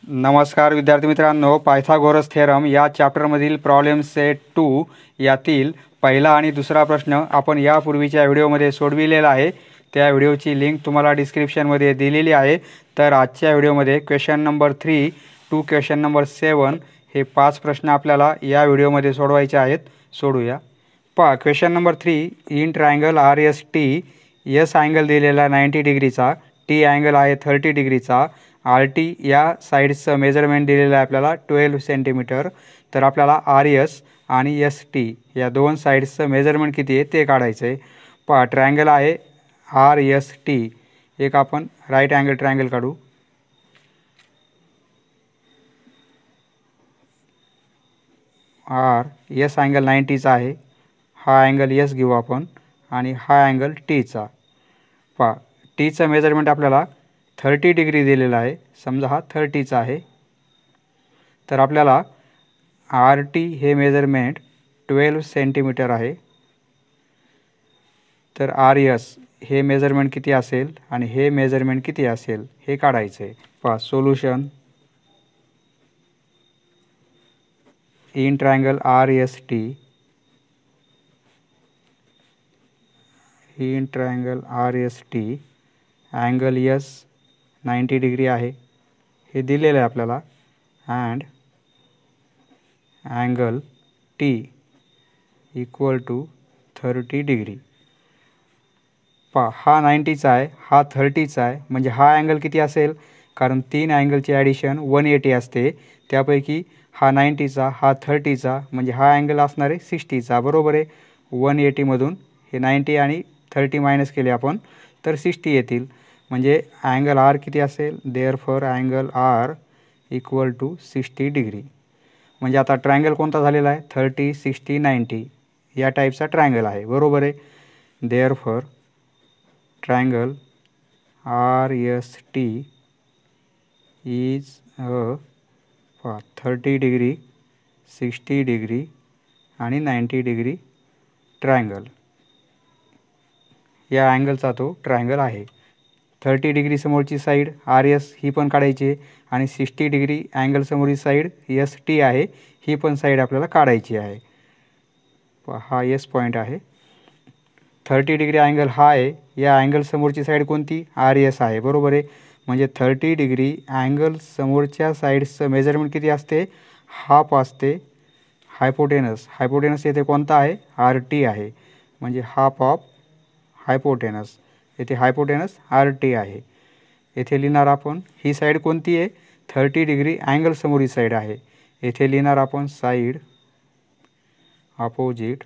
नमस्कार विद्यार्थी मित्रांनो, पायथागोरस थेरम या चॅप्टरमधील प्रॉब्लेम सेट 2 यातील पहिला आणि दुसरा प्रश्न आपण यापूर्वीच्या व्हिडिओमध्ये सोडविलेला आहे। त्या व्हिडिओची लिंक तुम्हाला डिस्क्रिप्शनमध्ये दिलेली आहे। तर आजच्या व्हिडिओमध्ये question number 3 to question number 7 हे 5 प्रश्न आपल्याला या व्हिडिओमध्ये सोडवायचे आहेत। सोडूया। पहा, question number 3, in triangle RST S angle दिलेला 90 डिग्रीचा, टी अँगल आहे 30 डिग्रीचा, RT या साईडचं मेजरमेंट दिलेलं आहे आपल्याला 12 सेंटीमीटर। तर आपल्याला RS आणि ST या दोन साईड्सचं मेजरमेंट किती आहे ते काढायचं आहे। पहा, ट्रायंगल आहे RST, एक आपण राईट अँगल ट्रायंगल काढू। एस अँगल 90चा आहे, हा अँगल एस घेऊ आपण आणि हा अँगल टीचा। पहा, टीचं मेजरमेंट आपल्याला 30 डिग्री दिलेला आहे, समजा हा 30चा आहे। तर आपल्याला RT हे मेजरमेंट 12 सेंटीमीटर आहे। तर RS हे मेजरमेंट किती असेल आणि हे मेजरमेंट किती असेल हे काढायचं आहे। पहा, solution in triangle RST, in triangle RST angle S 90 degree आहे हे दिलेलं आहे आपल्याला, and angle T equal to 30 degree. पहा, हा 90चा आहे, हा 30चा आहे, म्हणजे हा अँगल किती असेल, कारण तीन अँगलची ॲडिशन 180 असते। त्यापैकी हा 90चा, हा 30चा, म्हणजे हा अँगल असणार आहे 60चा, बरोबर आहे। 180मधून हे 90 आणि 30 मायनस केले आपण तर 60 येतील, म्हणजे अँगल आर किती असेल, therefore angle R equal to 60 degree. म्हणजे आता ट्रायंगल कोणता झालेला आहे, 30, 60, 90 या टाईपचा ट्रायंगल आहे, बरोबर आहे। Therefore triangle RST is a 30 degree, 60 degree आणि 90 डिग्री ट्रायंगल। या अँगलचा तो ट्रायंगल आहे। 30 डिग्री समोरची साईड RS ही पण काढायची आहे आणि 60 डिग्री अँगल समोरची साईड ST आहे, ही पण साईड आपल्याला काढायची आहे। हा एस पॉईंट आहे। 30 डिग्री अँगल हा आहे, या अँगल समोरची साईड कोणती, RS आहे, बरोबर आहे। म्हणजे 30 डिग्री अँगल समोरच्या साईडचं मेजरमेंट किती असते, हाफ असते। हायपोटेनस, हायपोटेनस येथे कोणता आहे, RT आहे, म्हणजे हाफ ऑफ हायपोटेनस, येथे हायपोटेनस RT आहे। येथे लिहिणार आपण ही साईड कोणती आहे, 30 डिग्री अँगल समोरची साईड आहे, येथे लिहिणार आपण साईड अपोजिट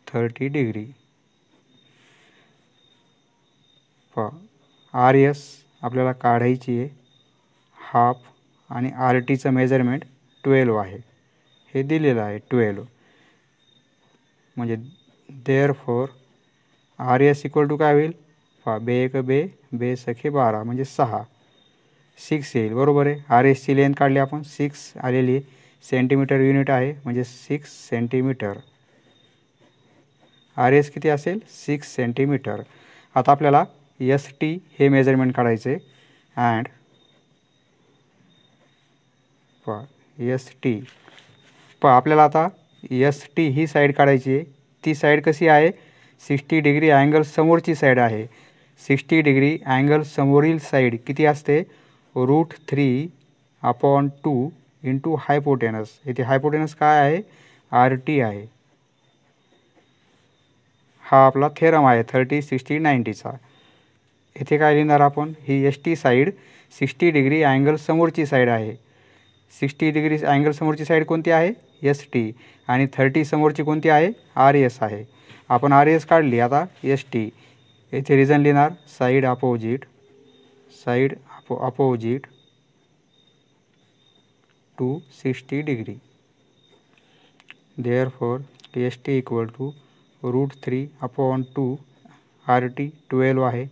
30 डिग्री। RS आपल्याला काढायची आहे हाफ आणि RTचं मेजरमेंट 12 आहे, हे दिलेलं आहे 12, म्हणजे देअरफॉर RS इक्वल टू काय होईल, बे एक बे, बे सखे 12 म्हणजे 6 येईल, बरोबर आहे। RSची लेंथ काढली आपण, 6 आलेली, सेंटीमीटर युनिट आहे, म्हणजे 6 सेंटीमीटर। RS किती असेल, 6 सेंटीमीटर। आता आपल्याला ST हे मेजरमेंट काढायचे, अँड ST आपल्याला आता ST ही साईड काढायची आहे। ती साईड कशी आहे, 60 डिग्री अँगल समोरची साईड आहे। 60 डिग्री अँगल समोरील साईड किती असते, √3/2 इंटू हायपोटेनस, येथे हायपोटेनस काय आहे, RT आहे। हा आपला थेरम आहे 30, 60, 90चा। येथे काय लिहिणार आपण, ही ST साईड 60 डिग्री अँगल समोरची साईड आहे। 60 डिग्री अँगल समोरची साईड कोणती आहे, ST, आणि 30 समोरची कोणती आहे, RS आहे। आपण RS काढली, आता ST येथे रिझन लिहिणार side opposite to 60 degree. Therefore ST equal to √3/2 RT 12 आहे,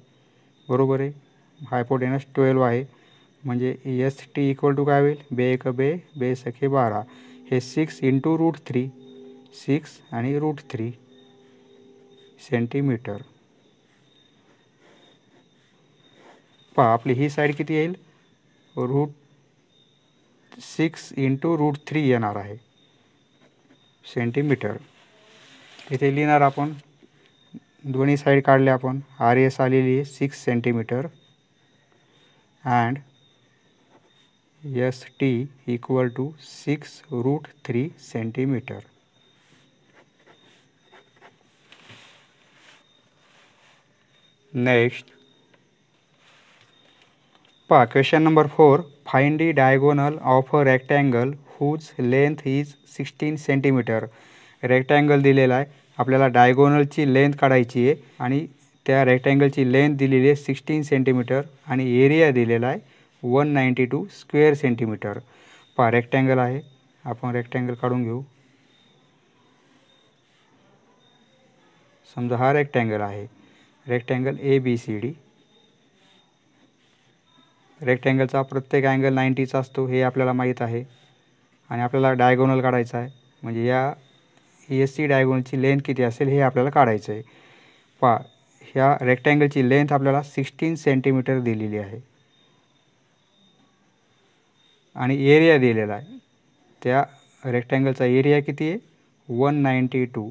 बरोबर आहे। हायपोटेनस 12 आहे, म्हणजे ST इक्वल टू काय होईल, बे एक बे, बे सखे 12, हे 6 इंटू √3, 6 आणि √3 सेंटीमीटर। पहा आपली ही साईड किती येईल, √6 × √3 येणार आहे सेंटीमीटर. इथे लिहिणार आपण, दोन्ही साईड काढले आपण. RS आलेली आहे 6 centimetre and ST equal to 6 √3 centimetre. Next पहा question number 4. Find the diagonal of a rectangle whose length is 16 centimetre. Rectangle दिलेला आहे, आपल्याला डायगोनलची लेंथ काढायची आहे आणि त्या रेक्टँगलची लेंथ दिलेली आहे 16 सेंटीमीटर आणि एरिया दिलेला आहे 192 स्क्वेअर सेंटीमीटर. पहा रेक्टँगल आहे, आपण रेक्टँगल काढून घेऊ. समजा हा रेक्टँगल आहे, रेक्टँगल ABCD. रेक्टँगलचा प्रत्येक अँगल 90चा असतो हे आपल्याला माहीत आहे आणि आपल्याला डायगोनल काढायचा आहे, म्हणजे या AC डायगोनलची लेंथ किती असेल हे आपल्याला काढायचं आहे. पहा ह्या रेक्टँगलची लेंथ आपल्याला 16 सेंटीमीटर दिलेली आहे आणि एरिया दिलेला आहे. त्या रेक्टँगलचा एरिया किती आहे, 192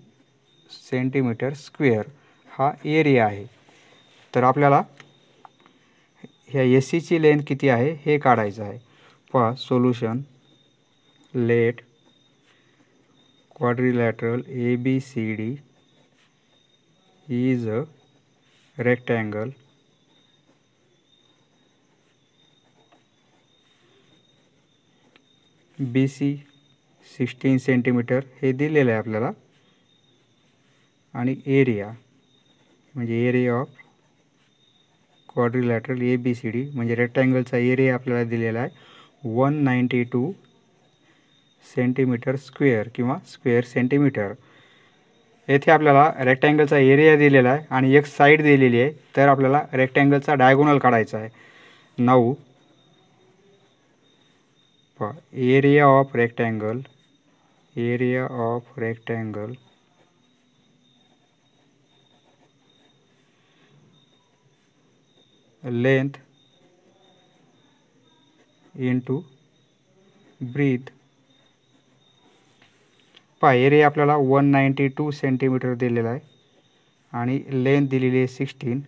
सेंटीमीटर स्क्वेअर हा एरिया आहे. तर आपल्याला ह्या ACची लेंथ किती आहे हे काढायचं आहे. पहा solution. Let quadrilateral ABCD is a rectangle BC 16 centimetre हे दिलेलं आहे आपल्याला आणि एरिया म्हणजे एरिया ऑफ क्वाड्रिलॅटरल ABCD म्हणजे रेक्टँगलचा एरिया आपल्याला दिलेला आहे 192 सेंटीमीटर स्क्वेअर किंवा स्क्वेअर सेंटीमीटर. येथे आपल्याला रेक्टँगलचा एरिया दिलेला आहे आणि एक साईड दिलेली आहे, तर आपल्याला रेक्टँगलचा डायगोनल काढायचा आहे. 9 area of rectangle length into breadth. पहा एरिया आपल्याला 192 सेंटीमीटर दिलेला आहे आणि लेंथ दिलेली आहे 16.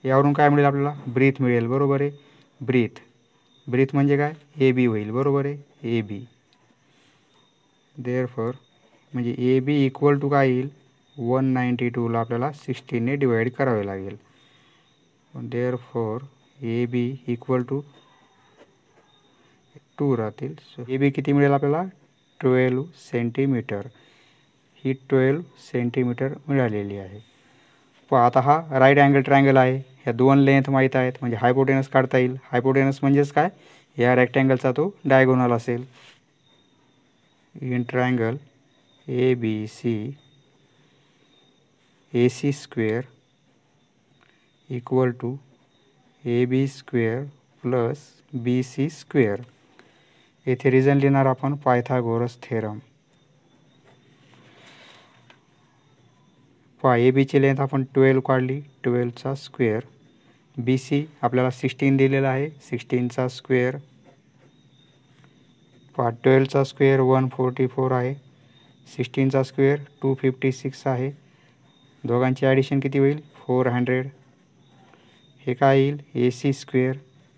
यावरून काय मिळेल आपल्याला, ब्रीथ मिळेल. बरोबर आहे, ब्रीथ म्हणजे काय, AB होईल. बरोबर आहे, AB. देअरफॉर म्हणजे AB इक्वल टू काय येईल, 192ला आपल्याला 16ने डिवाइड करावे लागेल. देअरफॉर AB इक्वल टू 2 राहतील. सो AB किती मिळेल आपल्याला, 12 सेंटीमीटर. ही 12 सेंटीमीटर मिळालेली आहे. पहा आता हा राईट अँगल ट्रायंगल आहे, ह्या दोन लेंथ माहीत आहेत म्हणजे हायपोटेनस काढता येईल. हायपोटेनस म्हणजेच काय, या रेक्टँगलचा तो डायगोनल असेल. In triangle ABC AC square equal to AB square plus BC square. येथे रिझन लिहिणार आपण पायथागोरस थेरम. पहा ABची लेंथ आपण 12 काढली, 12चा स्क्वेअर. BC आपल्याला 16 दिलेला आहे, 16चा स्क्वेअर. पहा 12चा स्क्वेअर 144 आहे, 16चा स्क्वेअर 256 आहे. दोघांची ॲडिशन किती होईल, 400. हे काय येईल, AC स्क्वेअर.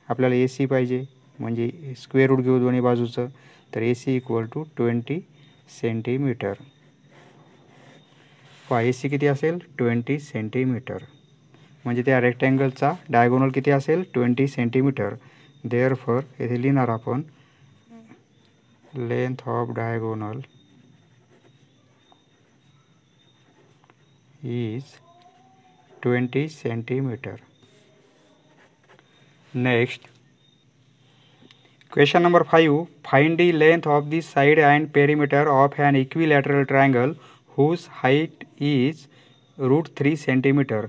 आपल्याला AC पाहिजे म्हणजे स्क्वेअर रूट घेऊ दोन्ही बाजूचं, तर AC इक्वल टू 20 सेंटीमीटर. पहा AC किती असेल, 20 सेंटीमीटर. म्हणजे त्या रेक्टँगलचा डायगोनल किती असेल, 20 सेंटीमीटर. देअरफॉर येथे लिहिणार आपण length of diagonal is 20 centimetre. Next question number 5. Find the length of the side and perimeter of an equilateral triangle whose height is √3 centimetre.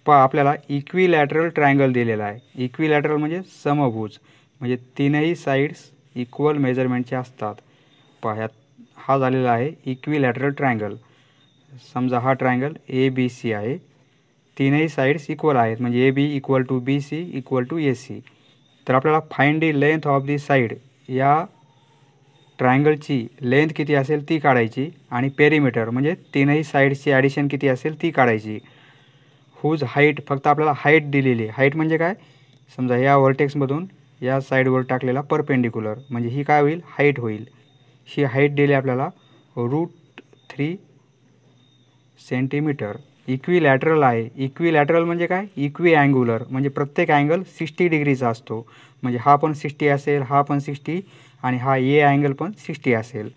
पहा आपल्याला इक्विलॅटरल ट्रायंगल दिलेला आहे. इक्विलॅटरल म्हणजे समभुज, म्हणजे तीनही साईड्स इक्वल मेजरमेंटचे असतात. पहा हा झालेला आहे इक्विलॅटरल ट्रायंगल. समजा हा ट्रायंगल ABC आहे तीनही साईड्स इक्वल आहेत, म्हणजे A B equal to B C equal to A C. तर आपल्याला find the length of the side, या ट्रायंगलची लेंथ किती असेल ती काढायची, आणि पेरीमीटर म्हणजे तीनही साईड्सची ॲडिशन किती असेल ती काढायची. हुज हाईट, फक्त आपल्याला हाईट दिलेली आहे. हाईट म्हणजे काय, समजा या व्हर्टेक्समधून या साईडवर टाकलेला परपेंडिक्युलर, म्हणजे ही काय होईल, हाईट होईल. ही हाईट दिली आपल्याला √3 सेंटीमीटर. इक्विलॅटरल आहे. इक्विलॅटरल म्हणजे काय, इक्वी अँग्युलर म्हणजे प्रत्येक अँगल 60 डिग्रीचा असतो. म्हणजे हा पण 60 असेल, हा पण 60, आणि हा ए अँगल पण 60 असेल.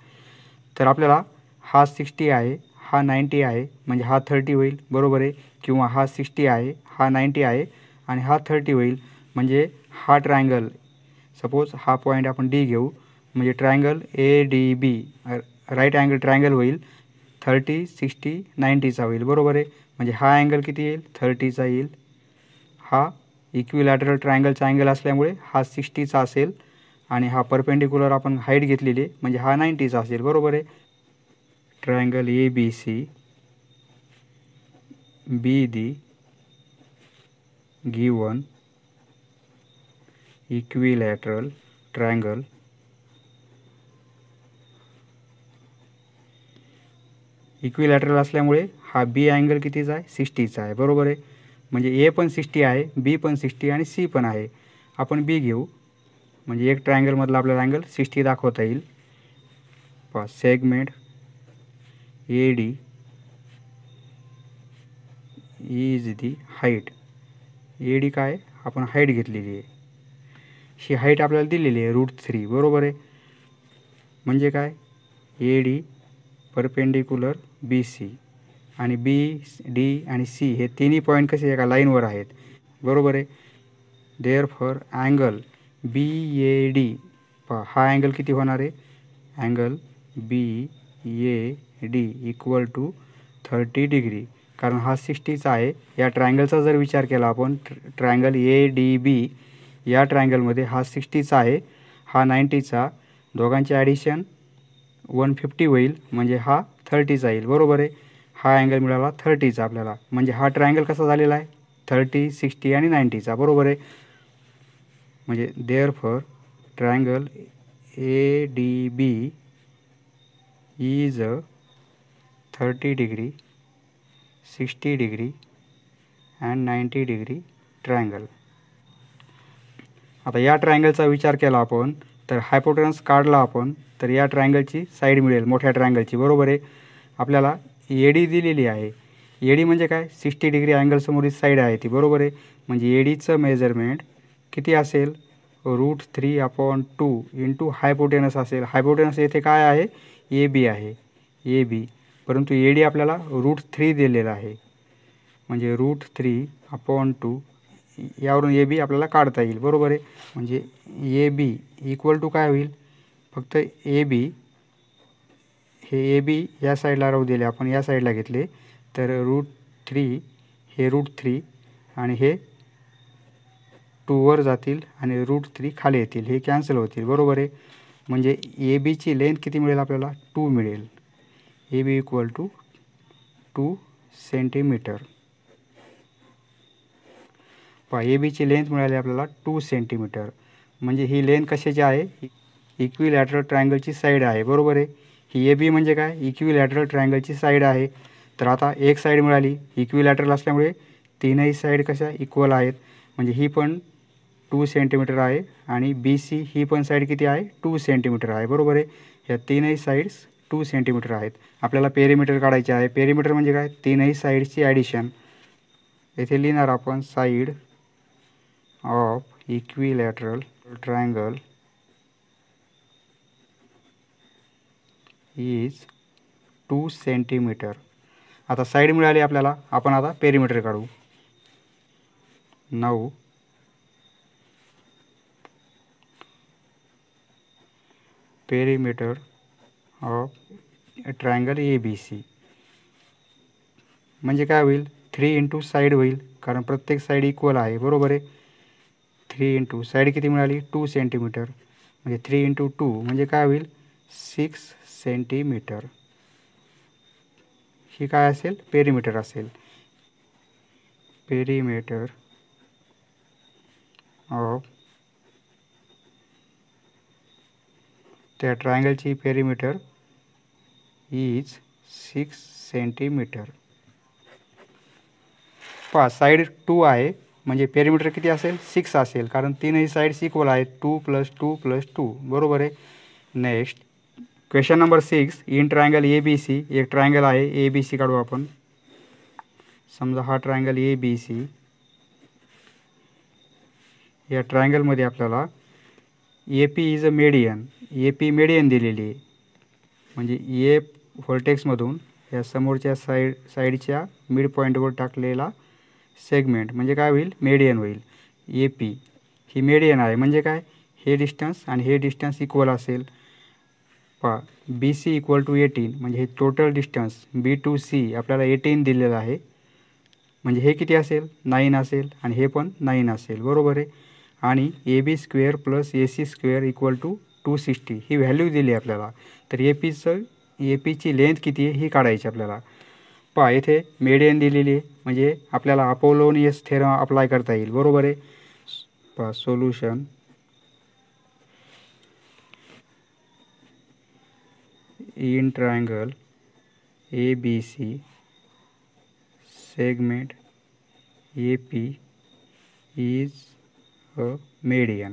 तर आपल्याला हा 60 आहे, हा 90 आहे, म्हणजे हा 30 होईल, बरोबर आहे. किंवा हा 60 आहे, हा 90 आहे, आणि हा 30 होईल. म्हणजे हा ट्रायंगल, सपोज हा पॉईंट आपण डी घेऊ, म्हणजे triangle A D B right angle triangle होईल 30, 60, 90चा होईल, बरोबर आहे. म्हणजे हा अँगल किती येईल, 30चा येईल. हा इक्विलॅटरल ट्रायंगलचा अँगल असल्यामुळे हा 60चा असेल, आणि हा परपेंडिक्युलर आपण हाईट घेतलेली म्हणजे हा 90चा असेल, बरोबर आहे. Triangle A B C B D given equilateral triangle equilateral असल्यामुळे हा बी अँगल कितीचा आहे, 60चा आहे, बरोबर आहे. म्हणजे ए पण 60 आहे, बी पण 60 आणि सी पण आहे. आपण बी घेऊ, म्हणजे एक ट्रायंगलमधला आपल्याला अँगल 60 दाखवता येईल. Segment A D is the height. A D काय, आपण हाईट घेतलेली आहे. ही हाईट आपल्याला दिलेली आहे √3, बरोबर आहे. म्हणजे काय, A D perpendicular B C, आणि बी डी आणि सी हे तिन्ही पॉईंट कसे एका लाईनवर आहेत, बरोबर आहे. Therefore angle B A D, हा अँगल किती होणार आहे, angle B A D equal to 30 degree. कारण हा 60चा आहे. या ट्रायंगलचा जर विचार केला आपण, ट्रायंगल ए डी बी, या ट्रायंगलमध्ये हा 60चा आहे, हा 90चा, दोघांचे ॲडिशन 150 होईल, म्हणजे हा 30चा येईल, बरोबर आहे. हा अँगल मिळाला 30चा आपल्याला. म्हणजे हा ट्रायंगल कसा झालेला आहे, 30, 60 आणि 90चा, बरोबर आहे. म्हणजे therefore triangle A D B is a 30 degree, 60 degree and 90 degree triangle. आता या ट्रायंगलचा विचार केला आपण, तर हायपोटेनस काढला आपण, तर या ट्रायंगलची साईड मिळेल, मोठ्या ट्रायंगलची, बरोबर आहे. आपल्याला ए डी दिलेली आहे. ए डी म्हणजे काय, 60 डिग्री अँगलसमोरील साईड आहे ती, बरोबर आहे. म्हणजे ए डीचं मेजरमेंट किती असेल, √3/2 इंटू हायपोटेनस असेल. हायपोटेनस येथे काय आहे, ए बी आहे, ए बी. परंतु ए डी आपल्याला √3 दिलेला आहे, म्हणजे √3/2 यावरून ए बी आपल्याला काढता येईल, बरोबर आहे. म्हणजे ए बी इक्वल टू काय होईल, फक्त ए बी, हे ए बी या साईडला राहू दिले, आपण या साईडला घेतले, तर √3 हे √3 आणि हे 2 वर जातील आणि √3 खाली येतील, हे कॅन्सल होतील, बरोबर आहे. म्हणजे ए बीची लेंथ किती मिळेल आपल्याला, 2 मिळेल. A B equal to 2 centimetre. A बीची लेंथ मिळाली आपल्याला 2 सेंटीमीटर. म्हणजे ही लेंथ कशाची आहे, इक्विलॅटरल ट्रायंगलची साईड आहे, बरोबर आहे. ही ए बी म्हणजे काय, इक्विलॅटरल ट्रायंगलची साईड आहे. तर आता एक साईड मिळाली, इक्विलॅटरल असल्यामुळे तीनही साईड कशा इक्वल आहेत. म्हणजे ही पण 2 सेंटीमीटर आहे, आणि बी सी ही पण साईड किती आहे, 2 सेंटीमीटर आहे, बरोबर आहे. ह्या तीनही साईड्स 2 सेंटीमीटर आहेत. आपल्याला पेरीमीटर काढायचे आहे. पेरीमीटर म्हणजे काय, तीनही साईडची ॲडिशन. येथे लिहिणार आपण side of equilateral triangle is 2 centimetre. आता साईड मिळाली आपल्याला, आपण आता पेरीमीटर काढू. Now perimeter of triangle A B C म्हणजे काय होईल, 3 इंटू साईड होईल, कारण प्रत्येक साईड इक्वल आहे, बरोबर आहे. 3 इंटू साईड किती मिळाली, 2 सेंटीमीटर, म्हणजे 3 इंटू 2 म्हणजे काय होईल, 6 सेंटीमीटर. ही काय असेल, पेरीमीटर असेल. perimeter of त्या ट्रायंगलची पेरिमीटर इज 6 सेंटीमीटर. पहा साईड 2 आहे म्हणजे पेरिमीटर किती असेल 6 असेल, कारण तीनही साईड्स इक्वल आहेत. 2 + 2 + 2 बरोबर आहे. Next question number 6. In triangle ABC, एक ट्रायंगल आहे ABC काढू आपण. समजा हा ट्रायंगल ABC. या ट्रायंगलमध्ये आपल्याला AP is a median, AP median दिलेली आहे. म्हणजे ए व्हर्टेक्समधून या समोरच्या साईडच्या मिड पॉईंटवर टाकलेला सेगमेंट म्हणजे काय होईल, मेडियन होईल. AP ही मेडियन आहे म्हणजे काय, हे डिस्टन्स आणि हे डिस्टन्स इक्वल असेल. पहा BC = 18 म्हणजे हे total distance B to C आपल्याला 18 दिलेलं आहे. म्हणजे हे किती असेल 9 असेल आणि हे पण 9 असेल बरोबर आहे. आणि AB² + AC² = 260 ही व्हॅल्यू दिली आपल्याला. तर APची लेंथ किती आहे ही काढायची आपल्याला. पहा इथे मेडियन दिलेली आहे म्हणजे आपल्याला अपोलोनियस थेरम अप्लाय करता येईल बरोबर आहे. पहा solution. In triangle ABC segment AP is a median.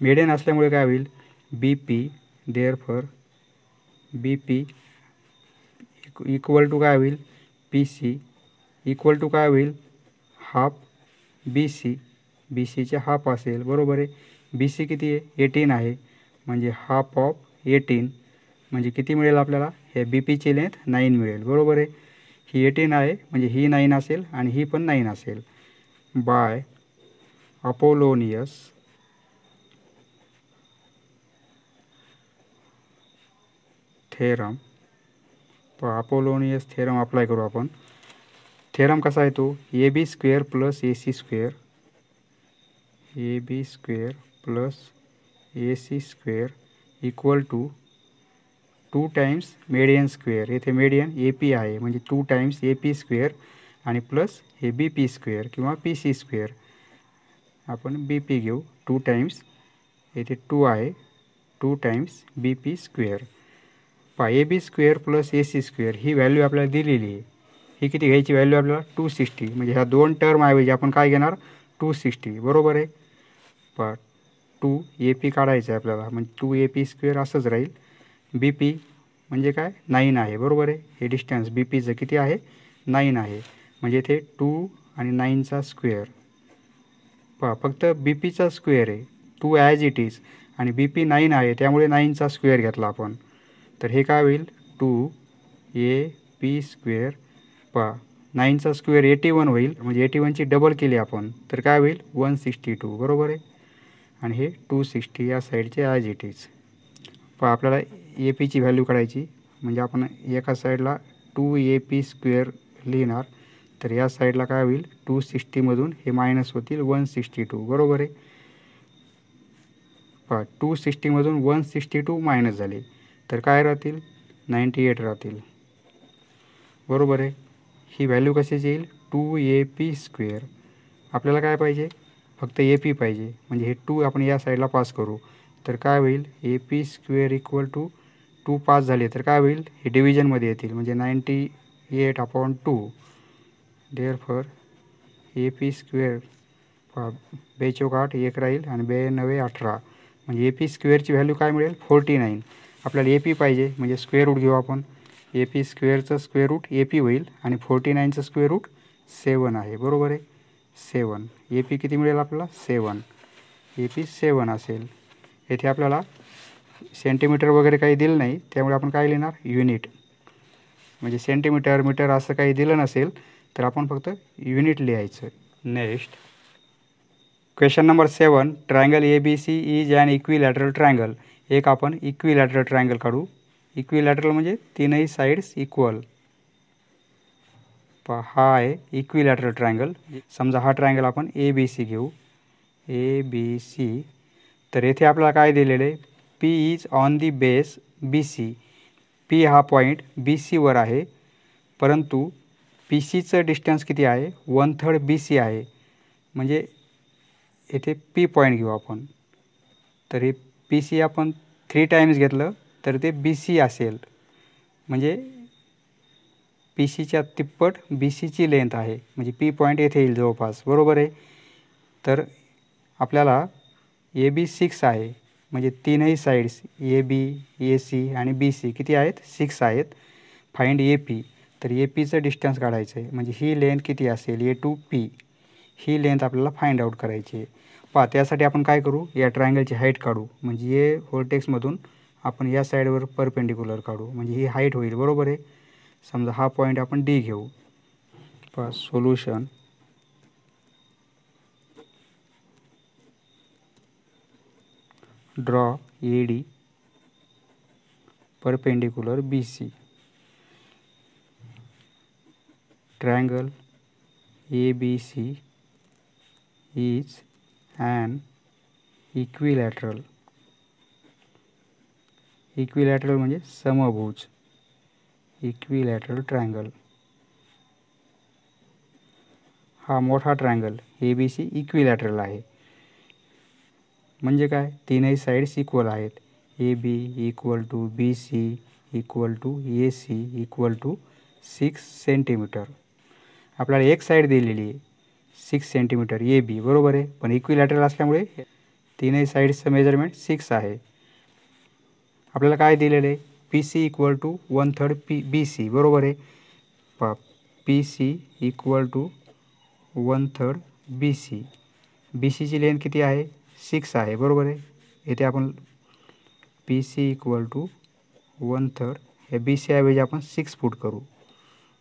Median असल्यामुळे काय होईल, BP therefore BP equal to काय होईल, PC इक्वल टू काय होईल, हाफ BC, BCचे हाफ असेल बरोबर आहे. BC किती आहे 18 आहे म्हणजे हाफ ऑफ 18 म्हणजे किती मिळेल आपल्याला, हे BPची लेंथ 9 मिळेल बरोबर आहे. ही 18 आहे म्हणजे ही 9 असेल आणि ही पण 9 असेल. By Apollonius theorem. Apollonius theorem apply करू आपण. थेरम कसा आहे तो, AB² + AC² AB² + AC² equal to 2 times median square. येथे मेडियन AP आहे म्हणजे 2 टाइम्स AP² आणि प्लस हे BP² किंवा PC². आपण BP घेऊ. 2 टाइम्स येथे 2 आहे 2 टाइम्स BP². पहा AB² + AC² ही व्हॅल्यू आपल्याला दिलेली आहे. ही किती घ्यायची व्हॅल्यू आपल्याला 260 म्हणजे ह्या दोन टर्म ऐवजी आपण काय घेणार 260 बरोबर आहे. पहा 2 AP काढायचं आहे आपल्याला म्हणजे 2 AP² असंच राहील. BP म्हणजे काय 9 आहे बरोबर आहे. हे डिस्टन्स BPचं किती आहे 9 आहे म्हणजे इथे 2 आणि 9चा स्क्वेअर. पहा फक्त BPचा स्क्वेअर आहे 2 ॲज इट इज आणि BP 9 आहे त्यामुळे 9चा स्क्वेअर घेतला आपण. तर हे काय होईल 2AP². पहा 9चा स्क्वेअर 81 होईल म्हणजे 81ची डबल केली आपण तर काय होईल 162 बरोबर आहे. आणि हे 260 या साईडचे ॲज इट इज. पहा आपल्याला APची व्हॅल्यू काढायची म्हणजे आपण एका साईडला 2AP² लिहिणार तर या साईडला काय होईल 260मधून हे मायनस होतील 162 बरोबर आहे. पहा 260मधून 162 मायनस झाले तर काय राहतील 98 राहतील बरोबर आहे. ही व्हॅल्यू कशाची येईल 2AP². आपल्याला काय पाहिजे फक्त AP पाहिजे म्हणजे हे 2 आपण या साईडला पास करू तर काय होईल AP² = 2 पास झाले तर काय होईल हे डिव्हिजनमध्ये येतील म्हणजे 98/2. Therefore AP². पहा 2 8 1 राहील आणि 2 9 18 म्हणजे AP² व्हॅल्यू काय मिळेल 49. आपल्याला AP पाहिजे म्हणजे स्क्वेअर रूट घेऊ आपण. AP² स्क्वेअर रूट AP होईल आणि 49चं स्क्वेअर रूट 7 आहे बरोबर आहे. 7 AP किती मिळेल आपल्याला 7. AP 7 असेल. येथे आपल्याला सेंटीमीटर वगैरे काही दिलं नाही त्यामुळे आपण काय लिहिणार युनिट. म्हणजे सेंटीमीटर मीटर असं काही दिलं नसेल तर आपण फक्त युनिट लिहायचं. Next question number 7. Triangle ABC is an equilateral triangle. एक आपण इक्विलॅटरल ट्रायंगल काढू. इक्विलॅटरल म्हणजे तीनही साईड्स इक्वल. हा आहे इक्विलॅटरल ट्रायंगल. समजा हा ट्रायंगल आपण ABC घेऊ ABC. तर येथे आपल्याला काय दिलेलं आहे P is on the base BC. P हा पॉईंट BC वर आहे. परंतु पी सीचं डिस्टन्स किती आहे 1/3 BC आहे. म्हणजे येथे पी पॉईंट घेऊ आपण. तर हे पी सी आपण 3 टाइम्स घेतलं तर ते बी सी असेल. म्हणजे पी सीच्या तिप्पट बी सीची लेंथ आहे. म्हणजे पी पॉईंट येथे येईल जवळपास. बरोबर आहे. तर आपल्याला ए बी 6 आहे. म्हणजे तीनही sides A B A C आणि बी सी किती आहेत 6 आहेत. Find A P. तर ए पीचं डिस्टन्स काढायचं आहे. म्हणजे ही लेंथ किती असेल ए टू पी. ही लेंथ आपल्याला फाइंड आउट करायची आहे. पहा त्यासाठी आपण काय करू या ट्रायंगलची हाईट काढू. म्हणजे ए व्हर्टेक्समधून आपण या साईडवर परपेंडिक्युलर काढू. म्हणजे ही हाईट होईल. बरोबर आहे. समजा हा पॉईंट आपण डी घेऊ. पहा solution. Draw A D perpendicular B C. Triangle ABC is an equilateral. Equilateral म्हणजे समभुज. Equilateral triangle. हा मोठा ट्रायंगल ABC इक्विलॅटरल आहे. म्हणजे काय तीनही साईड्स इक्वल आहेत. AB equal to BC equal to AC equal to 6 centimetre. आपल्याला एक साईड दिलेली आहे 6 सेंटीमीटर ए बी. बरोबर आहे. पण इक्विलॅटरल असल्यामुळे तीनही साईड्सचं मेजरमेंट 6 आहे. आपल्याला काय दिलेलं आहे P C equal to 1/3 B C. बरोबर आहे. P C equal to 1/3 B C. B सीची लेंथ किती आहे 6 आहे. बरोबर आहे. येथे आपण पी सी इक्वल टू 1/3 हे बी सी ऐवजी आपण 6 फूट करू.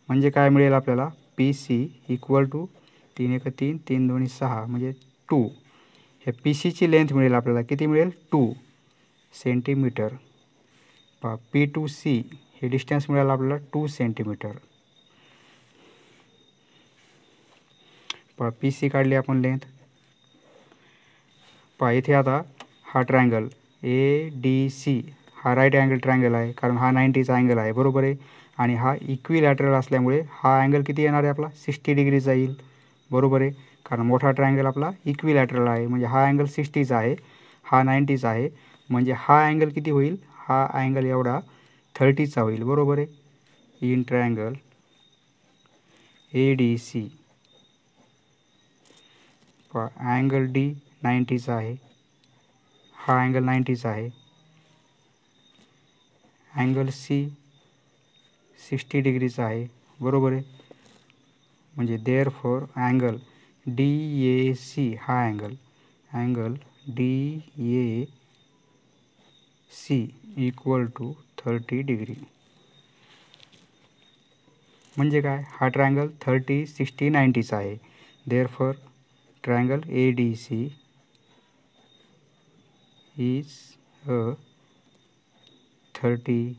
म्हणजे काय मिळेल आपल्याला पी सी इक्वल टू 3 1 3 3 2 6 म्हणजे 2. हे पी सीची लेंथ मिळेल आपल्याला किती मिळेल 2 सेंटीमीटर. पहा पी टू सी हे डिस्टन्स मिळेल आपल्याला 2 सेंटीमीटर. पहा पी सी काढली आपण लेंथ. पहा इथे आता हा ट्रायंगल ए डी सी हा राईट अँगल ट्रायंगल आहे. कारण हा 90चा अँगल आहे. बरोबर आहे. आणि हा इक्विलॅटरल असल्यामुळे हा अँगल किती येणार आहे आपला 60 डिग्रीचा येईल. बरोबर आहे. कारण मोठा ट्रायंगल आपला इक्विलॅटरल आहे. म्हणजे हा अँगल 60चा आहे. हा 90चा आहे. म्हणजे हा अँगल किती होईल हा अँगल एवढा 30चा होईल. बरोबर आहे. In triangle A D C angle D 90चा आहे. हा अँगल 90चा आहे. अँगल सी 60 डिग्रीचा आहे. बरोबर आहे. म्हणजे therefore angle D A C हा angle D A C equal to 30 degree. म्हणजे काय हा ट्रायंगल 30 60 90चा आहे. Therefore triangle A D C is a 30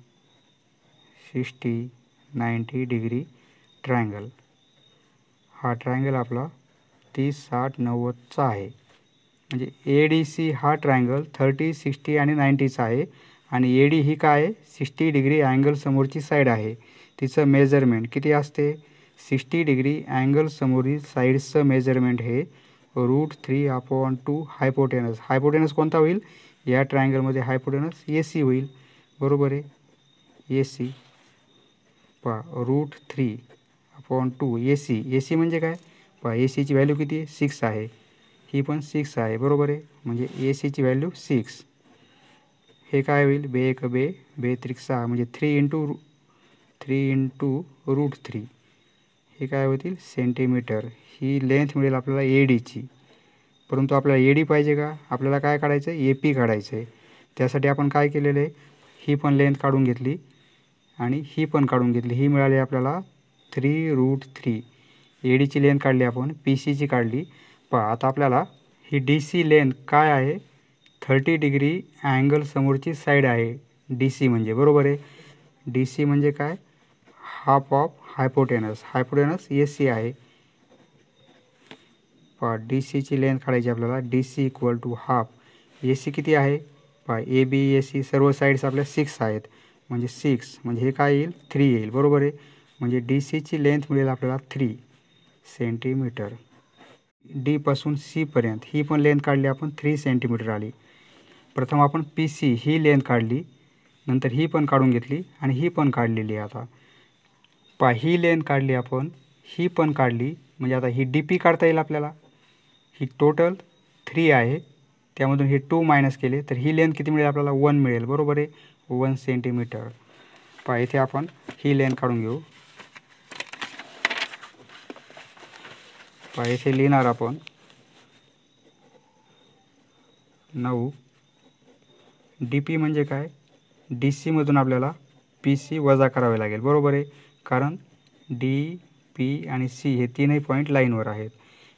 60 90 degree triangle. हा ट्रायंगल आपला 30 60 90चा आहे. म्हणजे ए डी सी हा ट्रायंगल 30 60 आणि 90चा आहे. आणि ए डी ही काय आहे 60 डिग्री अँगल समोरची साईड आहे. तिचं मेजरमेंट किती असते 60 डिग्री अँगल समोरील साईडचं मेजरमेंट हे √3/2 हायपोटेनस. हायपोटेनस कोणता होईल या ट्रायंगलमध्ये हायपोटेनस ए सी होईल. बरोबर आहे. ए सी पहा √3/2 ए सी. ए सी म्हणजे काय पहा ए सीची व्हॅल्यू किती आहे 6 आहे. ही पण 6 आहे. बरोबर आहे. म्हणजे ए सीची व्हॅल्यू 6. हे काय होईल बे एक बे बे त्रिक 6 म्हणजे 3 × √3. हे काय होतील सेंटीमीटर. ही लेंथ मिळेल आपल्याला ए डीची. परंतु आपल्याला ए डी पाहिजे का आपल्याला काय काढायचं आहे ए पी काढायचं आहे. त्यासाठी आपण काय केलेलं आहे ही पण लेंथ काढून घेतली आणि ही पण काढून घेतली. ही मिळाली आपल्याला 3√3. ए डीची लेंथ काढली आपण पी सीची काढली. पहा आता आपल्याला ही डी सी लेंथ काय आहे 30 डिग्री अँगल समोरची साईड आहे डी सी म्हणजे. बरोबर आहे. डी सी म्हणजे काय half of hypotenuse. Hypotenuse A C आहे. पहा डी सीची लेंथ काढायची आपल्याला. D C equal to half A C किती आहे पहा ए बी ए सी सर्व साईड्स आपल्या 6 आहेत. म्हणजे 6 म्हणजे हे काय येईल 3 येईल. बरोबर आहे. म्हणजे डी सीची लेंथ मिळेल आपल्याला 3 सेंटीमीटर. डी पासून सी पर्यंत ही पण लेंथ काढली आपण 3 सेंटीमीटर आली. प्रथम आपण पी सी ही लेंथ काढली, नंतर ही पण काढून घेतली आणि ही पण काढलेली आहे. आता ही लेंथ काढली आपण, ही पण काढली, म्हणजे आता ही डी पी काढता येईल आपल्याला. ही टोटल 3 आहे, त्यामधून हे 2 मायनस केले तर ही लेंथ किती मिळेल आपल्याला? 1 मिळेल. बरोबर आहे, 1 सेंटीमीटर. इथे आपण ही लेंथ काढून घेऊ. इथे लिहिणार आपण 9. डी पी म्हणजे काय? डी सीमधून आपल्याला पी सी वजा करावे लागेल. बरोबर आहे, कारण डी पी आणि सी हे तीनही पॉईंट लाईनवर आहेत.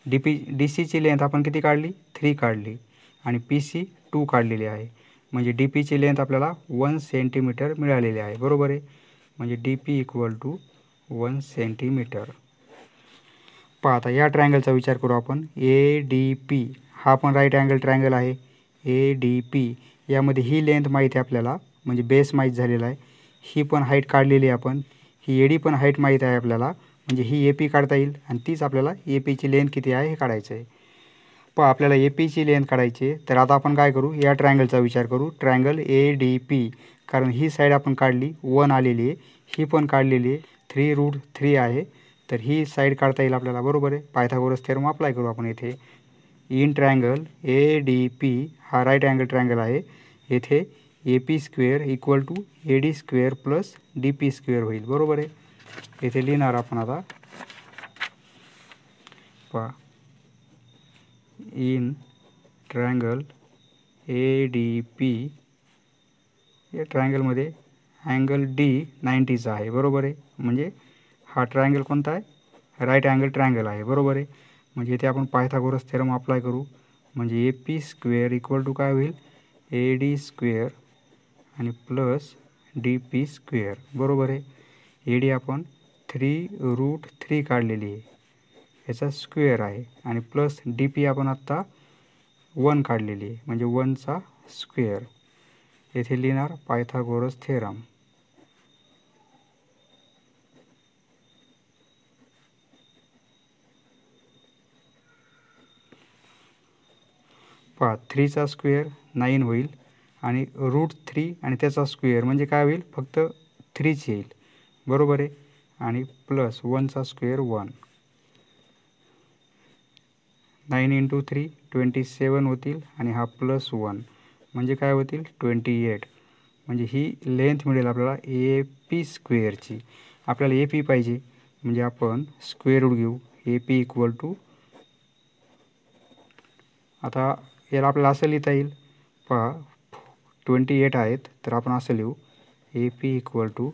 डी सीची लेंथ आपण किती काढली? 3 काढली आणि पी सी 2 काढलेली आहे. म्हणजे डी पीची लेंथ आपल्याला 1 सेंटीमीटर मिळालेली आहे. बरोबर आहे, म्हणजे D P equal to 1 centimetre. आता या ट्रायंगलचा विचार करू आपण. ए डी पी हा पण राईट अँगल ट्रायंगल आहे. ए डी पी यामध्ये ही लेंथ माहिती आहे आपल्याला, म्हणजे बेस माहीत झालेला आहे. ही पण हाईट काढलेली आहे आपण. ही ए डी पण हाईट माहीत आहे आपल्याला, म्हणजे ही ए पी काढता येईल आणि तीच आपल्याला ए पीची लेंथ किती आहे हे काढायचं आहे. आपल्याला ए पीची लेंथ काढायची आहे, तर आता आपण काय करू? या ट्रायंगलचा विचार करू. ट्रायंगल ए डी पी, कारण ही साईड आपण काढली 1 आलेली आहे, ही पण काढलेली आहे 3√3 आहे, तर ही साईड काढता येईल आपल्याला. बरोबर आहे, पायथागोरस थेरम अप्लाय करू आपण इथे. In triangle A D P हा राईट अँगल ट्रायंगल आहे. येथे A P square equal to A D square plus D P square होईल. बरोबर आहे, येथे लिहिणार आपण आता. In triangle A D P या ट्रायंगलमध्ये अँगल डी 90चा आहे. बरोबर आहे, म्हणजे हा ट्रायंगल कोणता आहे? राईट अँगल ट्रायंगल आहे. बरोबर आहे, म्हणजे इथे आपण पायथागोरस थेरम अप्लाय करू. म्हणजे A P square equal to काय होईल? ए डी स्क्वेअर आणि प्लस डी पी स्क्वेअर. बरोबर आहे, ए डी आपण 3√3 काढलेली आहे, याचा स्क्वेअर आहे, आणि प्लस डी पी आपण आत्ता 1 काढलेली आहे, म्हणजे 1चा स्क्वेअर. येथे लिहिणार पायथागोरस थेरम. पहा 3चा स्क्वेअर 9 होईल आणि √3 आणि त्याचा स्क्वेअर म्हणजे काय होईल? फक्त 3च येईल. बरोबर आहे, आणि प्लस 1चा स्क्वेअर 1. 9 × 3 27 होतील आणि हा प्लस 1 म्हणजे काय होतील? 28. म्हणजे ही लेंथ मिळेल आपल्याला ए पी स्क्वेअरची. आपल्याला ए पी पाहिजे, म्हणजे आपण स्क्वेअर रूट घेऊ. ए पी इक्वल टू, आता याला आपल्याला असं लिहिता येईल. 28 आहेत, तर आपण असं लिहू ए पी इक्वल टू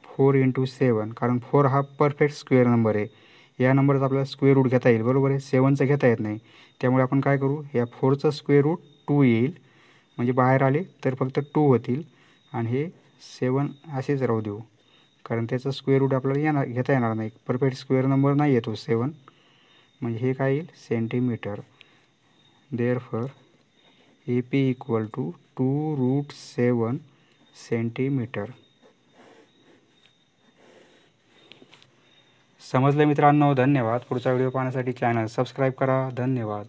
4 × 7, कारण 4 हा परफेक्ट स्क्वेअर नंबर आहे. या नंबरचा आपल्याला स्क्वेअर रूट घेता येईल. बरोबर आहे, 7चं घेता येत नाही. त्यामुळे आपण काय करू? या 4चं स्क्वेअर रूट 2 येईल, म्हणजे बाहेर आले तर फक्त 2 होतील, आणि हे 7 असेच राहू देऊ, कारण त्याचं स्क्वेअर रूट आपल्याला घेता येणार नाही. परफेक्ट स्क्वेअर नंबर नाही येतो 7, म्हणजे हे काय येईल? Centimetre. Therefore A P equal to 2√7 centimetre. समजलं मित्रांनो? धन्यवाद. पुढचा व्हिडिओ पाहण्यासाठी चॅनल सबस्क्राईब करा. धन्यवाद.